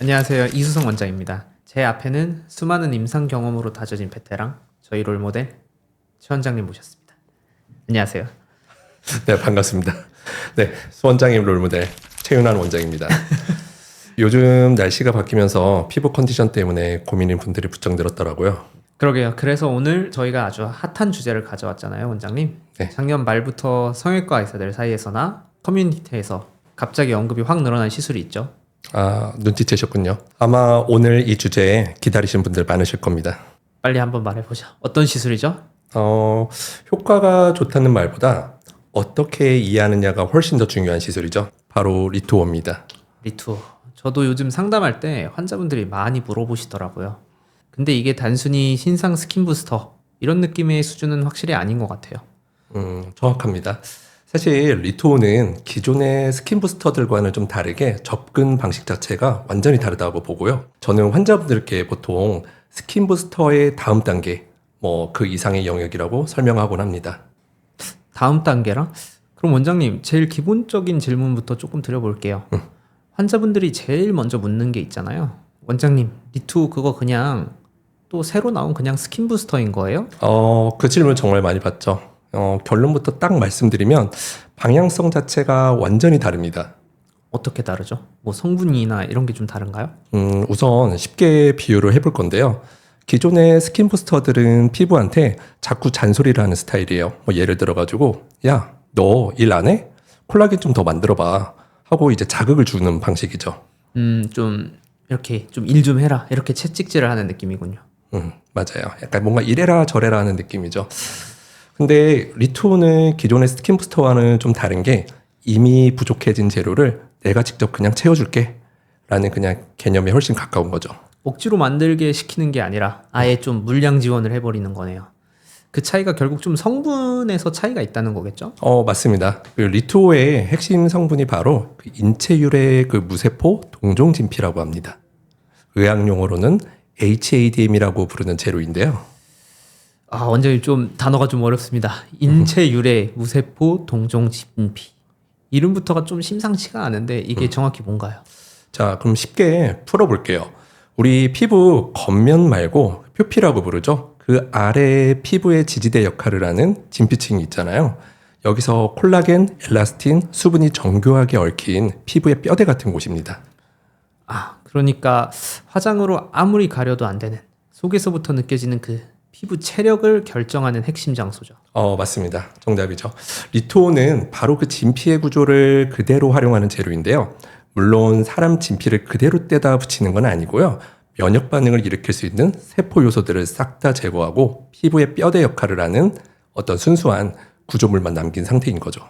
안녕하세요. 이수성 원장입니다. 제 앞에는 수많은 임상 경험으로 다져진 베테랑, 저희 롤모델 최 원장님 모셨습니다. 안녕하세요. 네, 반갑습니다. 네, 수원장님 롤모델 최윤환 원장입니다. 요즘 날씨가 바뀌면서 피부 컨디션 때문에 고민인 분들이 부쩍 늘었더라고요. 그러게요. 그래서 오늘 저희가 아주 핫한 주제를 가져왔잖아요, 원장님. 네. 작년 말부터 성형외과 의사들 사이에서나 커뮤니티에서 갑자기 언급이 확 늘어난 시술이 있죠. 아, 눈치채셨군요. 아마 오늘 이 주제에 기다리신 분들 많으실 겁니다. 빨리 한번 말해보죠. 어떤 시술이죠? 효과가 좋다는 말보다 어떻게 이해하느냐가 훨씬 더 중요한 시술이죠. 바로 리투어입니다. 리투어. 저도 요즘 상담할 때 환자분들이 많이 물어보시더라고요. 근데 이게 단순히 신상 스킨 부스터 이런 느낌의 수준은 확실히 아닌 것 같아요. 정확합니다. 사실 리투어는 기존의 스킨 부스터들과는 좀 다르게 접근 방식 자체가 완전히 다르다고 보고요. 저는 환자분들께 보통 스킨 부스터의 다음 단계, 그 이상의 영역이라고 설명하곤 합니다. 다음 단계랑? 그럼 원장님, 제일 기본적인 질문부터 조금 드려볼게요. 환자분들이 제일 먼저 묻는 게 있잖아요. 원장님, 리투 그거 그냥 또 새로 나온 그냥 스킨 부스터인 거예요? 그 질문 정말 많이 받죠. 결론부터 딱 말씀드리면 방향성 자체가 완전히 다릅니다. 어떻게 다르죠? 뭐 성분이나 이런 게 좀 다른가요? 우선 쉽게 비유를 해볼 건데요. 기존의 스킨 부스터들은 피부한테 자꾸 잔소리를 하는 스타일이에요. 예를 들어가지고, 야, 너 일 안 해? 콜라겐 좀 더 만들어봐. 하고 이제 자극을 주는 방식이죠. 좀 이렇게 좀 일 좀 해라 이렇게 채찍질을 하는 느낌이군요. 맞아요. 약간 뭔가 이래라 저래라 하는 느낌이죠. 근데 리투어는 기존의 스킨 부스터와는 좀 다른 게 이미 부족해진 재료를 내가 직접 그냥 채워줄게 라는 그냥 개념에 훨씬 가까운 거죠. 억지로 만들게 시키는 게 아니라 아예 좀 물량 지원을 해버리는 거네요. 그 차이가 결국 좀 성분에서 차이가 있다는 거겠죠? 맞습니다. 그 리투어의 핵심 성분이 바로 그 인체 유래 그 무세포 동종 진피라고 합니다. 의학 용어로는 HADM이라고 부르는 재료인데요. 아, 원장님 좀 단어가 좀 어렵습니다. 인체 유래 무세포 동종 진피. 이름부터가 좀 심상치가 않은데 이게 정확히 뭔가요? 자, 그럼 쉽게 풀어볼게요. 우리 피부 겉면 말고 표피라고 부르죠. 그 아래 피부의 지지대 역할을 하는 진피층이 있잖아요. 여기서 콜라겐, 엘라스틴, 수분이 정교하게 얽힌 피부의 뼈대 같은 곳입니다. 아, 그러니까 화장으로 아무리 가려도 안 되는 속에서부터 느껴지는 그 피부 체력을 결정하는 핵심 장소죠. 맞습니다. 정답이죠. 리투어는 바로 그 진피의 구조를 그대로 활용하는 재료인데요. 물론 사람 진피를 그대로 떼다 붙이는 건 아니고요. 면역 반응을 일으킬 수 있는 세포 요소들을 싹 다 제거하고 피부의 뼈대 역할을 하는 어떤 순수한 구조물만 남긴 상태인 거죠.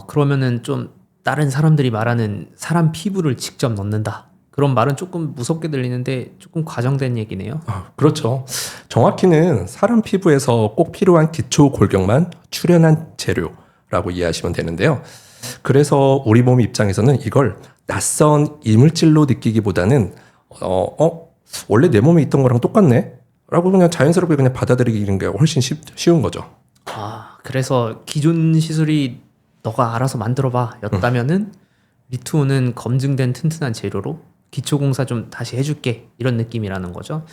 그러면은 좀 다른 사람들이 말하는 사람 피부를 직접 넣는다. 그런 말은 조금 무섭게 들리는데 조금 과장된 얘기네요. 그렇죠. 정확히는 사람 피부에서 꼭 필요한 기초 골격만 출현한 재료라고 이해하시면 되는데요. 그래서 우리 몸 입장에서는 이걸 낯선 이물질로 느끼기보다는 원래 내 몸에 있던 거랑 똑같네? 라고 그냥 자연스럽게 그냥 받아들이는 게 훨씬 쉬운 거죠. 그래서 기존 시술이 너가 알아서 만들어봐 였다면은 리투어는 검증된 튼튼한 재료로 기초공사 좀 다시 해줄게 이런 느낌이라는 거죠.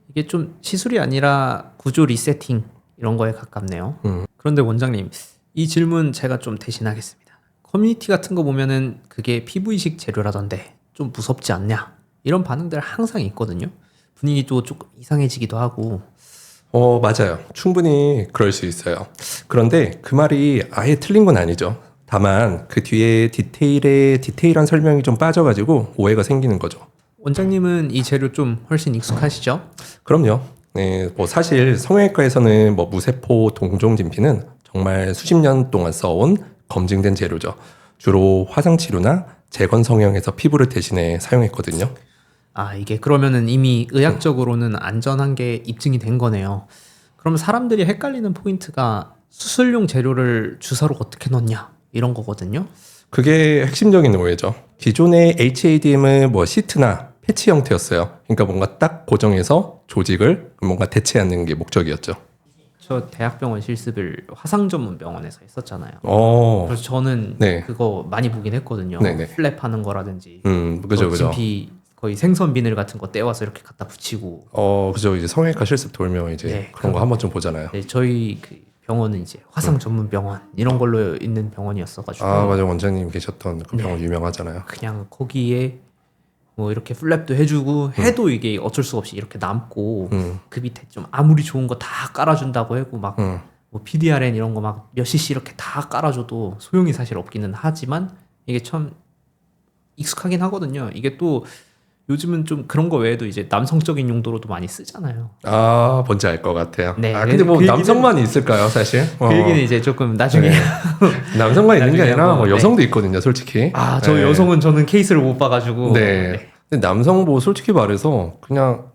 이게 좀 시술이 아니라 구조 리세팅 이런 거에 가깝네요. 그런데 원장님, 이 질문 제가 좀 대신하겠습니다. 커뮤니티 같은 거 보면은 그게 피부 이식 재료라던데 좀 무섭지 않냐 이런 반응들 항상 있거든요. 분위기도 조금 이상해지기도 하고. 맞아요. 충분히 그럴 수 있어요. 그런데 그 말이 아예 틀린 건 아니죠. 다만 그 뒤에 디테일한 설명이 좀 빠져가지고 오해가 생기는 거죠. 원장님은 이 재료 좀 훨씬 익숙하시죠? 그럼요. 네, 사실 성형외과에서는 무세포 동종 진피는 정말 수십 년 동안 써온 검증된 재료죠. 주로 화상 치료나 재건 성형에서 피부를 대신해 사용했거든요. 이게 그러면은 이미 의학적으로는 안전한 게 입증이 된 거네요. 그럼 사람들이 헷갈리는 포인트가 수술용 재료를 주사로 어떻게 넣냐 이런 거거든요. 그게 핵심적인 오해죠. 기존의 HADM은 시트나 패치 형태였어요. 그러니까 뭔가 딱 고정해서 조직을 뭔가 대체하는 게 목적이었죠. 저 대학병원 실습을 화상 전문 병원에서 했었잖아요. 어, 그래서 저는 네. 그거 많이 보긴 했거든요. 네네. 플랩하는 거라든지 그죠, 또 그죠. 진피 거의 생선 비늘 같은 거 떼와서 이렇게 갖다 붙이고. 그죠. 이제 성형외과 실습 돌면 이제 네, 그런 거 한 번쯤 보잖아요. 네, 저희 그 병원은 이제 화상 전문 병원 이런 걸로 있는 병원이었어가지고. 맞아. 원장님 계셨던 그 병원 유명하잖아요. 그냥 거기에 뭐 이렇게 플랩도 해주고 해도 이게 어쩔 수 없이 이렇게 남고 그 밑에 좀 아무리 좋은 거 다 깔아준다고 해고 막 뭐 PDRN 이런 거 막 몇 cc 이렇게 다 깔아줘도 소용이 사실 없기는 하지만 이게 참 익숙하긴 하거든요. 이게 또 요즘은 좀 그런 거 외에도 이제 남성적인 용도로도 많이 쓰잖아요. 뭔지 알 것 같아요. 네, 근데 뭐 그 얘기는- 남성만 있을까요, 사실? 그 얘기는 이제 조금 나중에. 네. 남성만 있는 게 나중에 아니라 한번, 뭐 네. 여성도 있거든요, 솔직히. 저 네. 여성은 저는 케이스를 못 봐가지고. 네. 근데 남성 뭐 솔직히 말해서 그냥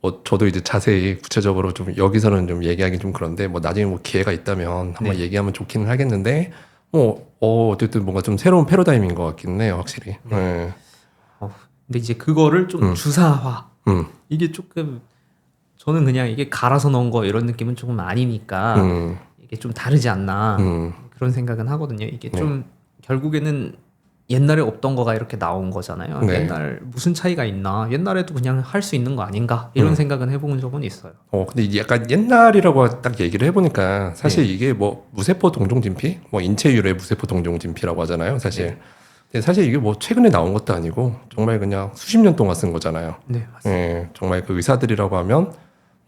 뭐 저도 이제 자세히 구체적으로 좀 여기서는 좀 얘기하기 좀 그런데 뭐 나중에 뭐 기회가 있다면 한번 얘기하면 좋기는 하겠는데 뭐 어쨌든 뭔가 좀 새로운 패러다임인 것 같긴 해요, 확실히. 네. 근데 이제 그거를 좀 주사화. 음. 이게 조금 저는 그냥 이게 갈아서 넣은 거 이런 느낌은 조금 아니니까 음. 이게 좀 다르지 않나 그런 생각은 하거든요. 이게 좀 결국에는 옛날에 없던 거가 이렇게 나온 거잖아요. 네. 옛날 무슨 차이가 있나? 옛날에도 그냥 할 수 있는 거 아닌가? 이런 생각은 해본 적은 있어요. 근데 이게 약간 옛날이라고 딱 얘기를 해보니까 사실 이게 뭐 무세포 동종진피, 뭐 인체 유래 무세포 동종진피라고 하잖아요, 사실. 근데 사실 이게 뭐 최근에 나온 것도 아니고 정말 그냥 수십 년 동안 쓴 거잖아요. 네, 맞습니다. 정말 그 의사들이라고 하면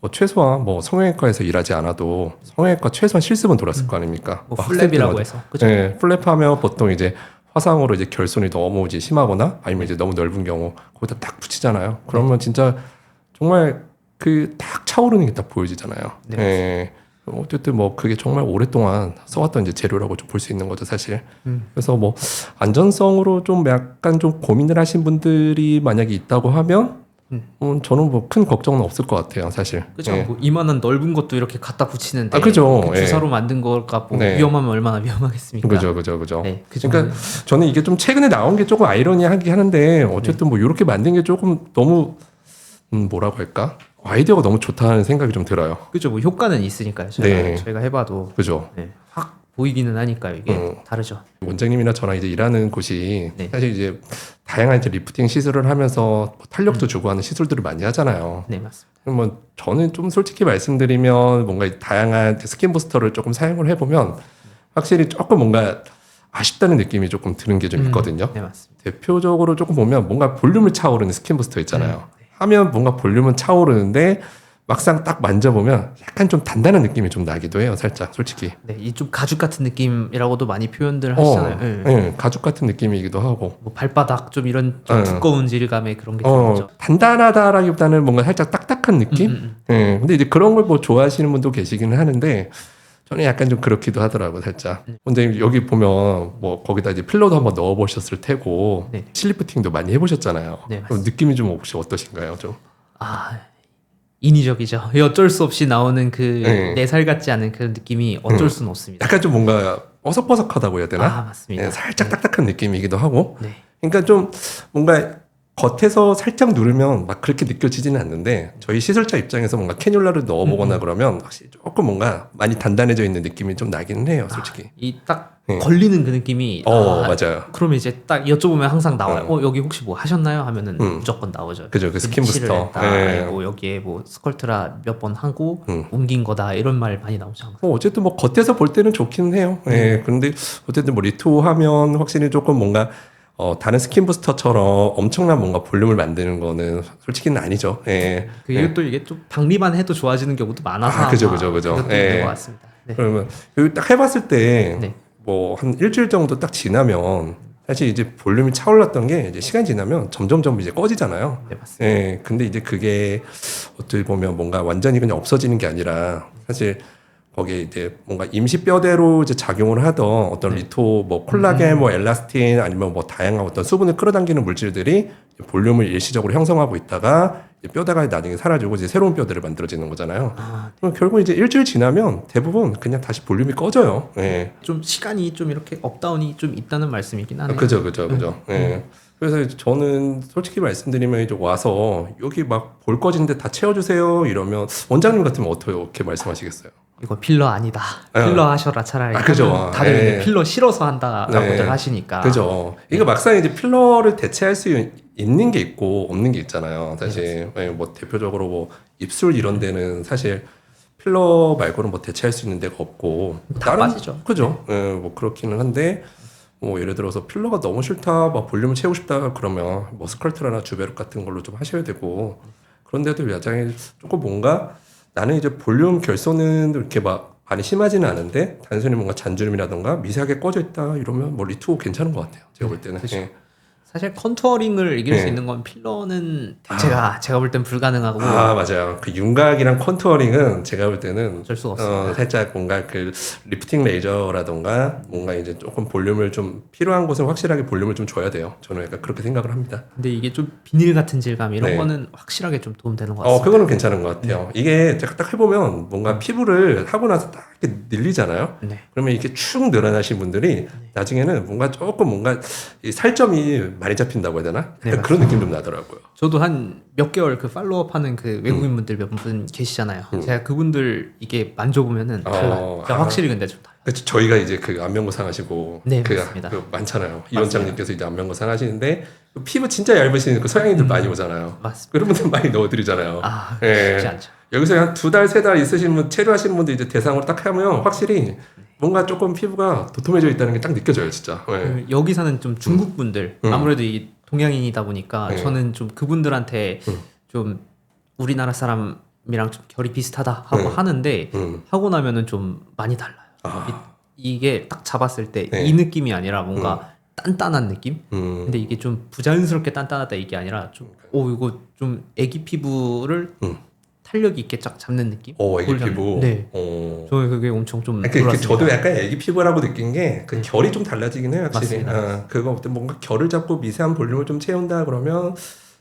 뭐 최소한 뭐 성형외과에서 일하지 않아도 성형외과 최소한 실습은 돌았을 거 아닙니까? 뭐 학생 플랩이라고 때마다. 해서. 그죠? 네, 플랩하면 보통 이제 화상으로 이제 결손이 너무 이제 심하거나 아니면 이제 너무 넓은 경우 거기다 딱 붙이잖아요. 그러면 진짜 정말 그 딱 차오르는 게 딱 보여지잖아요. 네, 예. 어쨌든 뭐 그게 정말 오랫동안 써왔던 이제 재료라고 좀 볼 수 있는 거죠, 사실. 그래서 뭐 안전성으로 좀 약간 좀 고민을 하신 분들이 만약에 있다고 하면 저는 뭐 큰 걱정은 없을 것 같아요, 사실. 그죠? 예. 뭐 이만한 넓은 것도 이렇게 갖다 붙이는데 그죠. 그 주사로 만든 거가 뭐 네. 위험하면 얼마나 위험하겠습니까? 그죠. 네, 그 그러니까 저는 이게 좀 최근에 나온 게 조금 아이러니하긴 하는데 어쨌든 뭐 이렇게 만든 게 조금 너무 뭐라고 할까? 아이디어가 너무 좋다는 생각이 좀 들어요. 그죠? 뭐 효과는 있으니까요. 저희가 해봐도 그죠? 확 보이기는 하니까요. 이게 다르죠. 원장님이나 저랑 이제 일하는 곳이 네. 사실 이제 다양한 이제 리프팅 시술을 하면서 뭐 탄력도 주고 하는 시술들을 많이 하잖아요. 네, 맞습니다. 그러면 저는 좀 솔직히 말씀드리면 뭔가 다양한 스킨 부스터를 조금 사용을 해보면 확실히 조금 뭔가 아쉽다는 느낌이 조금 드는 게 좀 있거든요. 네, 맞습니다. 대표적으로 조금 보면 뭔가 볼륨을 차오르는 스킨 부스터 있잖아요. 하면 뭔가 볼륨은 차오르는데 막상 딱 만져보면 약간 좀 단단한 느낌이 좀 나기도 해요, 살짝 솔직히. 네, 이 좀 가죽 같은 느낌이라고도 많이 표현들 하시잖아요. 네. 가죽 같은 느낌이기도 하고. 뭐 발바닥 좀 이런 좀 두꺼운 질감의 그런 게 좀 있죠. 단단하다라기보다는 뭔가 살짝 딱딱한 느낌? 근데 이제 그런 걸 뭐 좋아하시는 분도 계시기는 하는데 저는 약간 좀 그렇기도 하더라고요, 살짝. 근데 여기 보면 뭐 거기다 이제 필러도 한번 넣어보셨을 테고 네. 실리프팅도 많이 해보셨잖아요. 네, 그럼 느낌이 좀 혹시 어떠신가요, 좀? 인위적이죠. 어쩔 수 없이 나오는 그 네. 내 살 같지 않은 그런 느낌이 어쩔 수는 없습니다. 약간 좀 뭔가 어석버석하다고 해야 되나? 맞습니다. 살짝 딱딱한 느낌이기도 하고. 네. 그러니까 좀 뭔가 겉에서 살짝 누르면 막 그렇게 느껴지지는 않는데 저희 시술자 입장에서 뭔가 캐뉼라를 넣어보거나 그러면 확실히 조금 뭔가 많이 단단해져 있는 느낌이 좀 나기는 해요, 솔직히. 이 딱 걸리는 그 느낌이 맞아요. 그러면 이제 딱 여쭤보면 항상 나와요. 여기 혹시 뭐 하셨나요? 하면은 무조건 나오죠. 그죠, 그 스킨 립실을 부스터. 했다. 네. 아니, 뭐 여기에 뭐 스컬트라 몇 번 하고 옮긴 거다 이런 말 많이 나오죠. 항상. 어쨌든 뭐 겉에서 볼 때는 좋기는 해요. 근데 어쨌든 뭐 리투 하면 확실히 조금 뭔가 다른 스킨 부스터처럼 엄청난 뭔가 볼륨을 만드는 거는 솔직히는 아니죠. 그리고 또 이게 좀 박리만 해도 좋아지는 경우도 많아서 그죠. 그것도 있는 것 같습니다. 네. 그러면 여기 딱 해봤을 때 네. 뭐 한 일주일 정도 딱 지나면 사실 이제 볼륨이 차올랐던 게 이제 시간이 지나면 점점 이제 꺼지잖아요. 네, 맞습니다. 근데 이제 그게 어떻게 보면 뭔가 완전히 그냥 없어지는 게 아니라 사실 거기에 이제 뭔가 임시 뼈대로 이제 작용을 하던 어떤 리토, 뭐 콜라겐, 뭐 엘라스틴 아니면 뭐 다양한 어떤 수분을 끌어당기는 물질들이 볼륨을 일시적으로 형성하고 있다가 뼈대가 나중에 사라지고 이제 새로운 뼈대를 만들어지는 거잖아요. 그럼 결국 이제 일주일 지나면 대부분 그냥 다시 볼륨이 꺼져요. 좀 시간이 좀 이렇게 업다운이 좀 있다는 말씀이긴 하네요. 그죠. 그래서 저는 솔직히 말씀드리면 이제 와서 여기 막 볼 꺼진데 다 채워주세요 이러면 원장님 같으면 어떻게 말씀하시겠어요? 이거 필러 아니다. 필러 하셔라 차라리. 그죠. 다들 이제 필러 싫어서 한다라고들 하시니까. 그죠. 이거 막상 이제 필러를 대체할 수 있는 게 있고 없는 게 있잖아요. 사실 예, 뭐 대표적으로 뭐 입술 이런 데는 사실 필러 말고는 뭐 대체할 수 있는 데가 없고 다 빠지죠. 그죠? 예, 뭐 그렇기는 한데 뭐 예를 들어서 필러가 너무 싫다, 막 볼륨을 채우고 싶다 그러면 뭐 스컬트라나 주베르 같은 걸로 좀 하셔야 되고 그런데도 야장에 조금 뭔가 나는 이제 볼륨 결손은 이렇게 막 많이 심하지는 않은데 단순히 뭔가 잔주름이라던가 미세하게 꺼져 있다 이러면 뭐 리투 괜찮은 것 같아요. 제가 볼 때는. 그죠. 예. 사실 컨투어링을 이길 수 네. 있는 건 필러는 제가 볼 땐 불가능하고 아 맞아요. 그 윤곽이랑 컨투어링은 제가 볼 때는 어쩔 수가 없습니다. 살짝 뭔가 그 리프팅 레이저라던가 뭔가 이제 조금 볼륨을 좀 필요한 곳은 확실하게 볼륨을 좀 줘야 돼요. 저는 약간 그렇게 생각을 합니다. 근데 이게 좀 비닐 같은 질감 이런 네. 거는 확실하게 좀 도움되는 것 같습니다. 그거는 괜찮은 것 같아요. 이게 제가 딱 해보면 뭔가 피부를 하고 나서 딱 이렇게 늘리잖아요. 네. 그러면 이렇게 축 늘어나신 분들이 나중에는 뭔가 조금 뭔가 이 살점이 많이 잡힌다고 해야 되나? 네, 그런 느낌 좀 나더라고요. 저도 한 몇 개월 그 팔로업 하는 그 외국인분들 몇 분 계시잖아요. 제가 그분들 이게 만져보면은 달라요. 확실히 근데 좀 달라요. 그렇죠. 저희가 이제 그 안면고상 하시고 네, 그, 맞습니다. 그 많잖아요. 이 원장님께서 이제 안면고상 하시는데 그 피부 진짜 얇으신 그 서양인들 많이 오잖아요. 맞습니다. 그런 분들 많이 넣어드리잖아요. 아, 예. 쉽지 않죠. 여기서 한 2달, 3달 있으신 분, 체류하신 분들 이제 대상으로 딱 하면 확실히 뭔가 조금 피부가 도톰해져 있다는 게 딱 느껴져요, 진짜. 예. 그 여기 사는 좀 중국 분들 아무래도 이 동양인이다 보니까 네. 저는 좀 그분들한테 좀 우리나라 사람이랑 좀 결이 비슷하다 하고 하는데 하고 나면은 좀 많이 달라요. 이게 딱 잡았을 때 네. 이 느낌이 아니라 뭔가 단단한 느낌? 근데 이게 좀 부자연스럽게 단단하다 이게 아니라 좀 이거 좀 애기 피부를 탄력 있게 쫙 잡는 느낌? 애기 피부. 네. 저는 그게 엄청 좀 놀랐습니다. 저도 약간 애기 피부라고 느낀 게 그 결이 좀 달라지긴 해요, 확실히. 맞습니다. 그거 볼 때 뭔가 결을 잡고 미세한 볼륨을 좀 채운다 그러면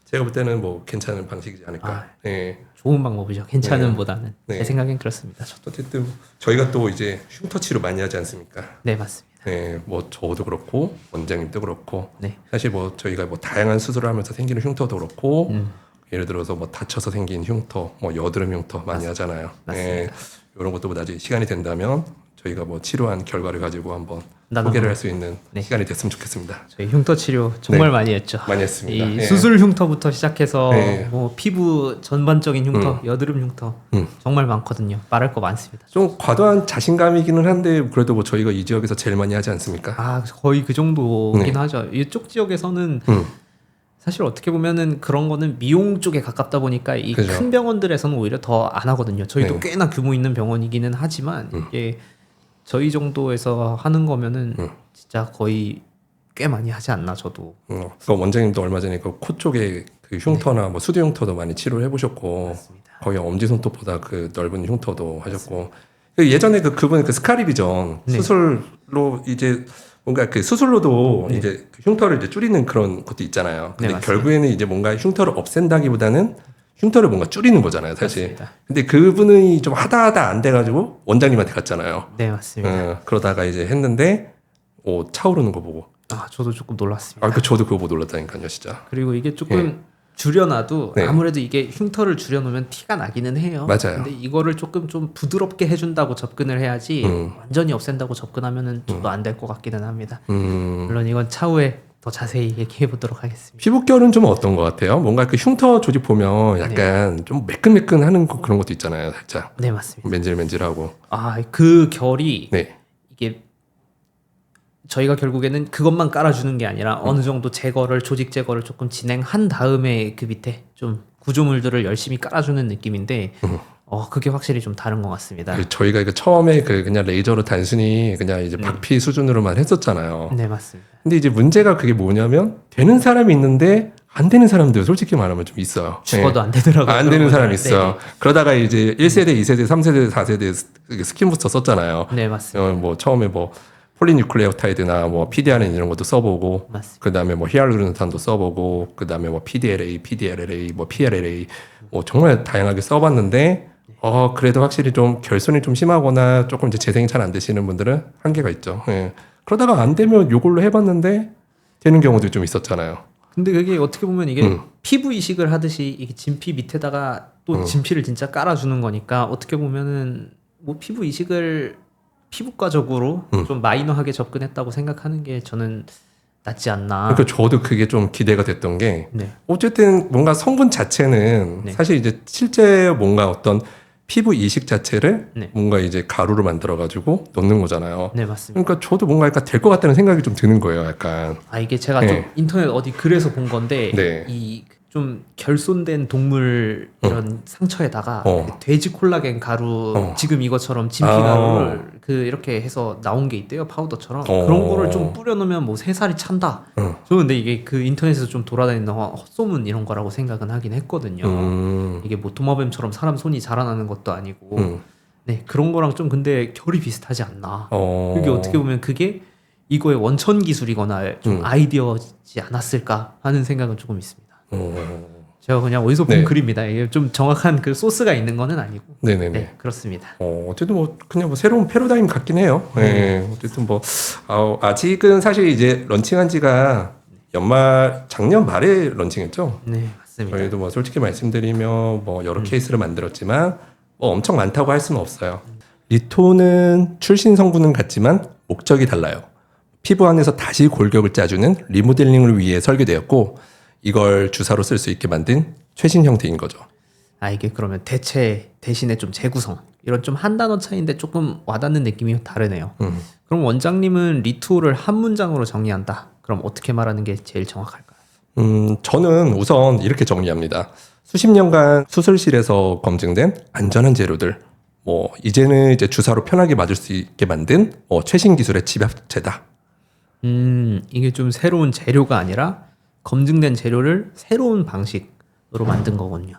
제가 볼 때는 뭐 괜찮은 방식이지 않을까. 예. 좋은 방법이죠. 괜찮은보다는 네. 제 생각엔 그렇습니다. 저도. 어쨌든 저희가 또 이제 흉터치료 많이 하지 않습니까? 네, 맞습니다. 네, 뭐 저도 그렇고 원장님도 그렇고 네. 사실 뭐 저희가 뭐 다양한 수술을 하면서 생기는 흉터도 그렇고 예를 들어서 뭐 다쳐서 생긴 흉터, 뭐 여드름 흉터 많이 하잖아요. 맞습니다. 이런 것도 뭐 나중에 시간이 된다면 저희가 뭐 치료한 결과를 가지고 한번 나눠 소개를 할 수 있는 네. 시간이 됐으면 좋겠습니다. 저희 흉터 치료 정말 많이 했죠. 많이 했습니다. 이 예. 수술 흉터부터 시작해서 네. 뭐 피부 전반적인 흉터, 여드름 흉터 정말 많거든요. 말할 거 많습니다. 좀 과도한 자신감이기는 한데 그래도 뭐 저희가 이 지역에서 제일 많이 하지 않습니까? 아, 거의 그 정도긴 네. 하죠. 이쪽 지역에서는 사실 어떻게 보면은 그런 거는 미용 쪽에 가깝다 보니까 이 그죠. 큰 병원들에서는 오히려 더 안 하거든요. 저희도 네. 꽤나 규모 있는 병원이기는 하지만 이게 저희 정도에서 하는 거면은 진짜 거의 꽤 많이 하지 않나 저도. 그 원장님도 얼마 전에 그 코 쪽에 그 흉터나 뭐 수두 흉터도 많이 치료를 해보셨고 맞습니다. 거의 엄지 손톱보다 그 넓은 흉터도 하셨고 그 예전에 그분 그 스카리비전 네. 수술로 이제 뭔가 그 수술로도 이제 그 흉터를 이제 줄이는 그런 것도 있잖아요. 근데 네, 맞습니다. 결국에는 이제 뭔가 흉터를 없앤다기보다는 흉터를 뭔가 줄이는 거잖아요, 사실. 맞습니다. 근데 그분이 좀 하다 안 돼가지고 원장님한테 갔잖아요. 네, 맞습니다. 그러다가 이제 했는데 차오르는 거 보고. 아, 저도 조금 놀랐습니다. 저도 그거 보고 놀랐다니까요, 진짜. 그리고 이게 조금 줄여놔도 네. 아무래도 이게 흉터를 줄여놓으면 티가 나기는 해요. 맞아요. 근데 이거를 조금 좀 부드럽게 해준다고 접근을 해야지 완전히 없앤다고 접근하면은 좀 더 안 될 것 같기는 합니다. 물론 이건 차후에 더 자세히 얘기해 보도록 하겠습니다. 피부결은 좀 어떤 것 같아요? 뭔가 그 흉터 조직 보면 약간 좀 매끈매끈하는 그런 것도 있잖아요, 살짝. 네, 맞습니다. 맨질맨질하고. 아, 그 결이 네. 이게 저희가 결국에는 그것만 깔아주는 게 아니라 어느 정도 조직 제거를 조금 진행한 다음에 그 밑에 좀 구조물들을 열심히 깔아주는 느낌인데 그게 확실히 좀 다른 것 같습니다. 저희가 처음에 그냥 레이저로 단순히 그냥 이제 박피 수준으로만 했었잖아요. 네, 맞습니다. 근데 이제 문제가 그게 뭐냐면 되는 사람이 있는데 안 되는 사람들 솔직히 말하면 좀 있어요. 죽어도 안 되더라고요. 안 되는 사람이 있어요. 네. 그러다가 이제 1세대, 2세대, 3세대, 4세대 스킨 부스터 썼잖아요. 네, 맞습니다. 뭐 처음에 뭐 폴리뉴클레오타이드나 뭐 PDRN 이런 것도 써보고 맞습니다. 그다음에 뭐 히알루론산도 써보고 그다음에 뭐 PDLA, PDLLA, 뭐 PLLA 뭐 정말 다양하게 써봤는데 그래도 확실히 좀 결손이 좀 심하거나 조금 이제 재생이 잘 안 되시는 분들은 한계가 있죠. 예. 그러다가 안 되면 요걸로 해봤는데 되는 경우도 좀 있었잖아요. 근데 그게 어떻게 보면 이게 피부 이식을 하듯이 이게 진피 밑에다가 또 진피를 진짜 깔아주는 거니까 어떻게 보면은 뭐 피부 이식을 피부과적으로 좀 마이너하게 접근했다고 생각하는 게 저는 낫지 않나. 그러니까 저도 그게 좀 기대가 됐던 게 네. 어쨌든 뭔가 성분 자체는 네. 사실 이제 실제 뭔가 어떤 피부 이식 자체를 네. 뭔가 이제 가루로 만들어 가지고 넣는 거잖아요. 네, 맞습니다. 그러니까 저도 뭔가 약간 될 것 같다는 생각이 좀 드는 거예요. 약간. 아, 이게 제가 네. 좀 인터넷 어디 글에서 본 건데 네. 이 좀 결손된 동물 이런 상처에다가 그 돼지 콜라겐 가루 지금 이것처럼 진피 가루를 그 이렇게 해서 나온 게 있대요, 파우더처럼. 그런 거를 좀 뿌려놓으면 뭐 3살이 찬다. 저는 근데 이게 그 인터넷에서 좀 돌아다니는 헛소문 이런 거라고 생각은 하긴 했거든요. 이게 뭐 도마뱀처럼 사람 손이 자라나는 것도 아니고 네, 그런 거랑 좀 근데 결이 비슷하지 않나. 그게 어떻게 보면 그게 이거의 원천 기술이거나 좀 아이디어지 않았을까 하는 생각은 조금 있습니다. 제가 그냥 어디서 본 네. 글입니다. 이게 좀 정확한 그 소스가 있는 거는 아니고. 네네네. 네, 그렇습니다. 어쨌든 뭐 그냥 뭐 새로운 패러다임 같긴 해요. 네. 어쨌든 뭐 아직은 사실 이제 런칭한 지가 작년 말에 런칭했죠. 네, 맞습니다. 저희도 뭐 솔직히 말씀드리면 뭐 여러 케이스를 만들었지만 뭐 엄청 많다고 할 수는 없어요. 리토는 출신 성분은 같지만 목적이 달라요. 피부 안에서 다시 골격을 짜주는 리모델링을 위해 설계되었고 이걸 주사로 쓸 수 있게 만든 최신 형태인 거죠. 아, 이게 그러면 대체 대신에 좀 재구성 이런 좀 한 단어 차이인데 조금 와닿는 느낌이 다르네요. 그럼 원장님은 리투오를 한 문장으로 정리한다. 그럼 어떻게 말하는 게 제일 정확할까요? 저는 우선 이렇게 정리합니다. 수십 년간 수술실에서 검증된 안전한 재료들, 뭐 이제는 이제 주사로 편하게 맞을 수 있게 만든 최신 기술의 집합체다. 이게 좀 새로운 재료가 아니라 검증된 재료를 새로운 방식으로 만든 거군요.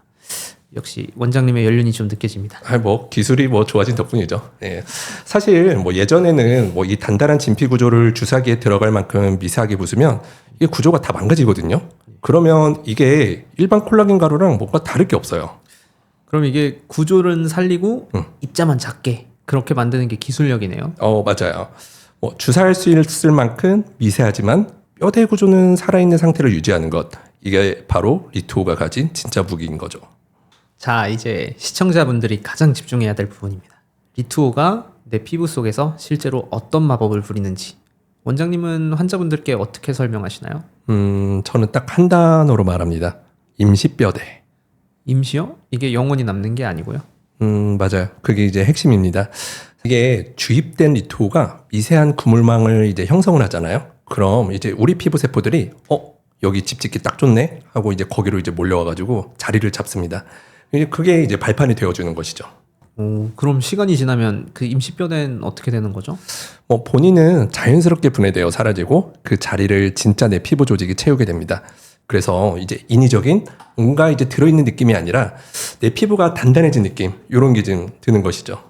역시 원장님의 연륜이 좀 느껴집니다. 뭐 기술이 뭐 좋아진 덕분이죠. 예. 사실 뭐 예전에는 뭐 이 단단한 진피 구조를 주사기에 들어갈 만큼 미세하게 부수면 이게 구조가 다 망가지거든요. 그러면 이게 일반 콜라겐 가루랑 뭔가 다를 게 없어요. 그럼 이게 구조는 살리고 입자만 작게 그렇게 만드는 게 기술력이네요. 맞아요. 뭐 주사할 수 있을 만큼 미세하지만 뼈대 구조는 살아있는 상태를 유지하는 것. 이게 바로 리투오가 가진 진짜 무기인 거죠. 자, 이제 시청자분들이 가장 집중해야 될 부분입니다. 리투오가 내 피부 속에서 실제로 어떤 마법을 부리는지. 원장님은 환자분들께 어떻게 설명하시나요? 저는 딱 한 단어로 말합니다. 임시뼈대. 임시요? 이게 영원히 남는 게 아니고요. 맞아요. 그게 이제 핵심입니다. 이게 주입된 리투오가 미세한 그물망을 이제 형성을 하잖아요. 그럼 이제 우리 피부 세포들이 여기 집 짓기 딱 좋네 하고 이제 거기로 이제 몰려와가지고 자리를 잡습니다. 그게 이제 발판이 되어주는 것이죠. 그럼 시간이 지나면 그 임시뼈대는 어떻게 되는 거죠? 본인은 자연스럽게 분해되어 사라지고 그 자리를 진짜 내 피부 조직이 채우게 됩니다. 그래서 이제 인위적인 뭔가 이제 들어있는 느낌이 아니라 내 피부가 단단해진 느낌 이런 게 좀 드는 것이죠.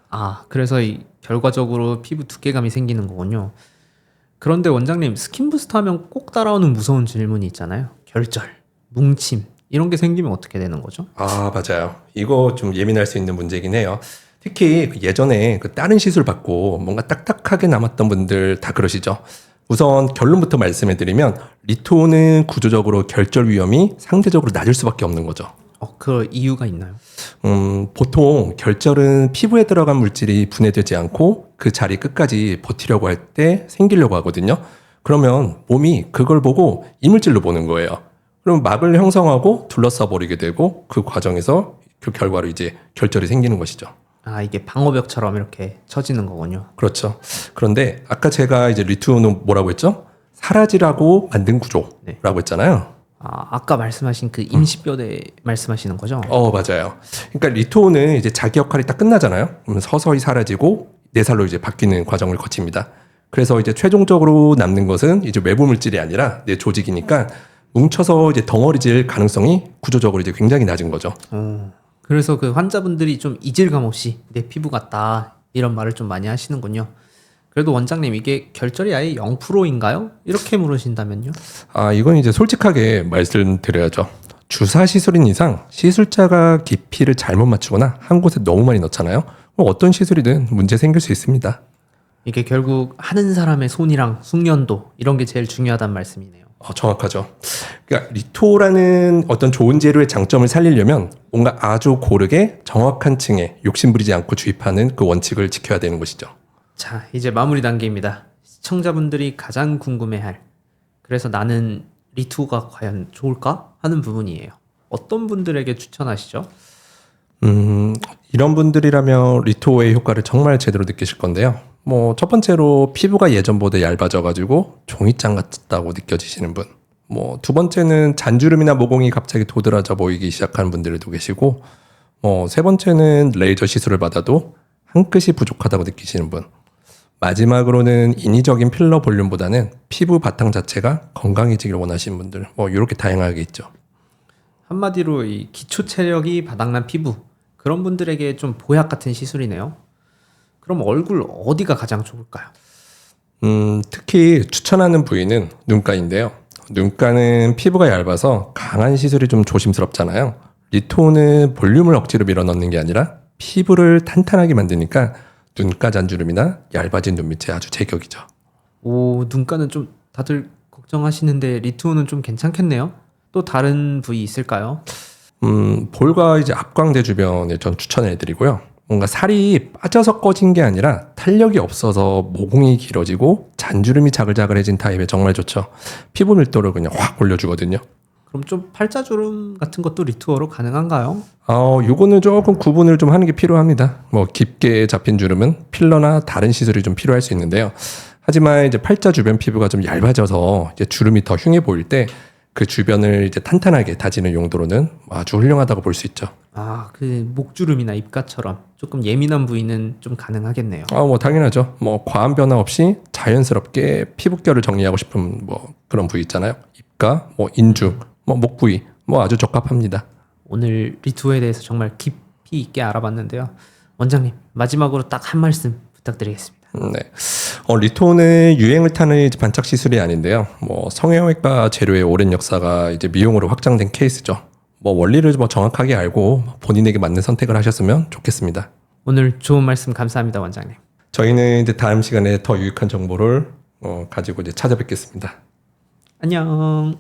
아, 그래서 결과적으로 피부 두께감이 생기는 거군요. 그런데 원장님, 스킨 부스터 하면 꼭 따라오는 무서운 질문이 있잖아요. 결절, 뭉침 이런 게 생기면 어떻게 되는 거죠? 아, 맞아요. 이거 좀 예민할 수 있는 문제긴 해요. 특히 예전에 다른 시술 받고 뭔가 딱딱하게 남았던 분들 다 그러시죠. 우선 결론부터 말씀해드리면 리토는 구조적으로 결절 위험이 상대적으로 낮을 수밖에 없는 거죠. 그 이유가 있나요? 보통 결절은 피부에 들어간 물질이 분해되지 않고 그 자리 끝까지 버티려고 할 때 생기려고 하거든요. 그러면 몸이 그걸 보고 이물질로 보는 거예요. 그럼 막을 형성하고 둘러싸 버리게 되고 그 과정에서 그 결과로 이제 결절이 생기는 것이죠. 아, 이게 방어벽처럼 이렇게 쳐지는 거군요. 그렇죠. 그런데 아까 제가 이제 리투오는 뭐라고 했죠? 사라지라고 만든 구조라고 했잖아요. 아까 말씀하신 그 임시뼈대 말씀하시는 거죠? 맞아요. 그러니까 리토는 이제 자기 역할이 딱 끝나잖아요. 그러면 서서히 사라지고 내 살로 이제 바뀌는 과정을 거칩니다. 그래서 이제 최종적으로 남는 것은 이제 외부 물질이 아니라 내 조직이니까 뭉쳐서 이제 덩어리질 가능성이 구조적으로 이제 굉장히 낮은 거죠. 그래서 그 환자분들이 좀 이질감 없이 내 피부 같다 이런 말을 좀 많이 하시는군요. 그래도 원장님 이게 결절이 아예 0%인가요? 이렇게 물으신다면요? 이건 이제 솔직하게 말씀드려야죠. 주사 시술인 이상 시술자가 깊이를 잘못 맞추거나 한 곳에 너무 많이 넣잖아요. 어떤 시술이든 문제 생길 수 있습니다. 이게 결국 하는 사람의 손이랑 숙련도 이런 게 제일 중요하다는 말씀이네요. 정확하죠. 그러니까 리토라는 어떤 좋은 재료의 장점을 살리려면 뭔가 아주 고르게 정확한 층에 욕심부리지 않고 주입하는 그 원칙을 지켜야 되는 것이죠. 자, 이제 마무리 단계입니다. 시청자분들이 가장 궁금해할 그래서 나는 리투가 과연 좋을까 하는 부분이에요. 어떤 분들에게 추천하시죠? 이런 분들이라면 리투어의 효과를 정말 제대로 느끼실 건데요. 뭐 첫 번째로 피부가 예전보다 얇아져가지고 종이장 같다고 느껴지시는 분. 뭐 두 번째는 잔주름이나 모공이 갑자기 도드라져 보이기 시작하는 분들도 계시고, 세 번째는 레이저 시술을 받아도 한 끗이 부족하다고 느끼시는 분. 마지막으로는 인위적인 필러 볼륨보다는 피부 바탕 자체가 건강해지길 원하시는 분들. 이렇게 다양하게 있죠. 한마디로 이 기초 체력이 바닥난 피부 그런 분들에게 좀 보약 같은 시술이네요. 그럼 얼굴 어디가 가장 좋을까요? 특히 추천하는 부위는 눈가인데요. 눈가는 피부가 얇아서 강한 시술이 좀 조심스럽잖아요. 리토는 볼륨을 억지로 밀어넣는 게 아니라 피부를 탄탄하게 만드니까 눈가 잔주름이나 얇아진 눈 밑에 아주 제격이죠. 오, 눈가는 좀 다들 걱정하시는데 리투는 좀 괜찮겠네요. 또 다른 부위 있을까요? 볼과 이제 앞광대 주변에 전 추천해드리고요. 뭔가 살이 빠져서 꺼진 게 아니라 탄력이 없어서 모공이 길어지고 잔주름이 자글자글해진 타입에 정말 좋죠. 피부 밀도를 그냥 확 올려주거든요. 그럼 좀 팔자주름 같은 것도 리투어로 가능한가요? 요거는 조금 구분을 좀 하는 게 필요합니다. 깊게 잡힌 주름은 필러나 다른 시술이 좀 필요할 수 있는데요. 하지만 이제 팔자 주변 피부가 좀 얇아져서 이제 주름이 더 흉해 보일 때 그 주변을 이제 탄탄하게 다지는 용도로는 아주 훌륭하다고 볼 수 있죠. 그 목주름이나 입가처럼 조금 예민한 부위는 좀 가능하겠네요. 당연하죠. 과한 변화 없이 자연스럽게 피부결을 정리하고 싶은 그런 부위 있잖아요. 입가, 인중, 목 부위, 아주 적합합니다. 오늘 리투어에 대해서 정말 깊이 있게 알아봤는데요. 원장님, 마지막으로 딱 한 말씀 부탁드리겠습니다. 네. 리토는 유행을 타는 이제 반짝 시술이 아닌데요. 성형외과 재료의 오랜 역사가 이제 미용으로 확장된 케이스죠. 원리를 정확하게 알고 본인에게 맞는 선택을 하셨으면 좋겠습니다. 오늘 좋은 말씀 감사합니다, 원장님. 저희는 이제 다음 시간에 더 유익한 정보를 가지고 이제 찾아뵙겠습니다. 안녕.